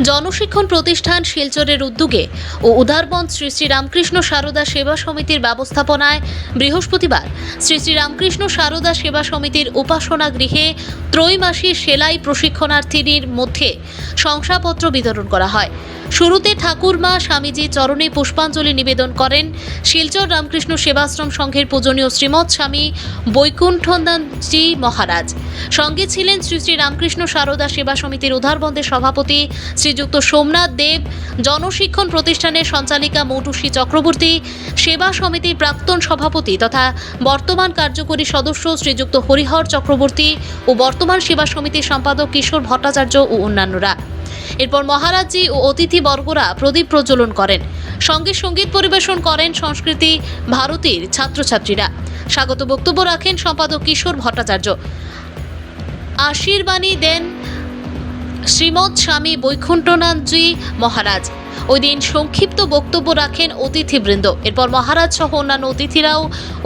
জনশিক্ষণ প্রতিষ্ঠান শিলচরের উদ্যোগে ও উদারবন শ্রী শ্রী রামকৃষ্ণ সারদা সেবা সমিতির ব্যবস্থাপনায় বৃহস্পতিবার শ্রী শ্রী রামকৃষ্ণ সারদা সেবা সমিতির উপাসনা গৃহে ত্রৈমাসিক সেলাই প্রশিক্ষণার্থীদের মধ্যে শংসাপত্র বিতরণ করা হয়। শুরুতে ঠাকুরমা স্বামীজি চরণে পুষ্পাঞ্জলি নিবেদন করেন শিলচর রামকৃষ্ণ সেবাশ্রম সংঘের পূজনীয় শ্রীমৎ স্বামী বৈকুণ্ঠনন্দজি মহারাজ। সঙ্গে ছিলেন শ্রী শ্রী রামকৃষ্ণ সারদা সেবা সমিতির উদারবন্দের সভাপতি শ্রীযুক্ত সোমনাথ দেব, জনশিক্ষণ প্রতিষ্ঠানের সঞ্চালিকা মৌটুসী চক্রবর্তী, সেবা সমিতির প্রাক্তন সভাপতি তথা বর্তমান কার্যকরী সদস্য শ্রীযুক্ত হরিহর চক্রবর্তী ও বর্তমান সেবা সমিতির সম্পাদক কিশোর ভট্টাচার্য ও অন্যান্যরা। এরপর মহারাজজি ও অতিথিবর্গরা প্রদীপ প্রজ্বলন করেন। সঙ্গে সঙ্গীত পরিবেশন করেন সংস্কৃতি ভারতীর ছাত্রছাত্রীরা। স্বাগত বক্তব্য রাখেন সম্পাদক কিশোর ভট্টাচার্য। আশীর্বাণী দেন শ্রীমৎ স্বামী বৈকুণ্ঠনাথজি মহারাজ। ওই দিন সংক্ষিপ্ত বক্তব্য রাখেন অতিথিবৃন্দ। এরপর মহারাজ সহ অন্যান্য অতিথিরাও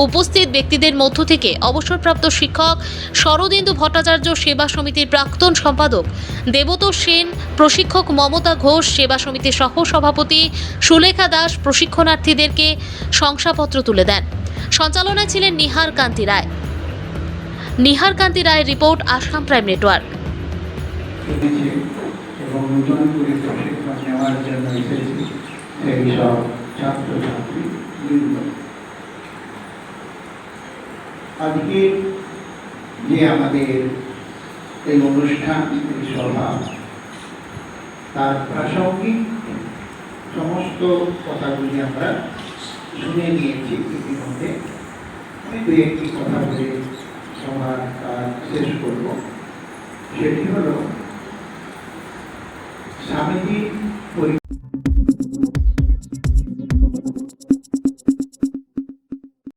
উপস্থিত ব্যক্তিদের মধ্য থেকে অবসরপ্রাপ্ত শিক্ষক শরদিন্দু ভট্টাচার্য, সেবা সমিতির প্রাক্তন সম্পাদক দেবতোষ সেন, প্রশিক্ষক মমতা ঘোষ, সেবা সমিতির সহ সভাপতি সুলেখা দাস প্রশিক্ষণার্থীদেরকে শংসাপত্র তুলে দেন। সঞ্চালনায় ছিলেন নিহার কান্তি রায়। নিহার কান্তি রায়ের রিপোর্ট, আসাম প্রাইম নেটওয়ার্ক। এবং নতুন করে প্রশিক্ষণ নেওয়ার জন্য এসেছি সেই সব ছাত্রছাত্রী বৃন্দ। আজকে যে আমাদের এই অনুষ্ঠান, এই সভা, তার প্রাসঙ্গিক সমস্ত কথাগুলি আমরা শুনে নিয়েছি ইতিমধ্যে। আমি দু একটি কথা বলে সভার কাজ শেষ করব। সেটি হল স্বামীজি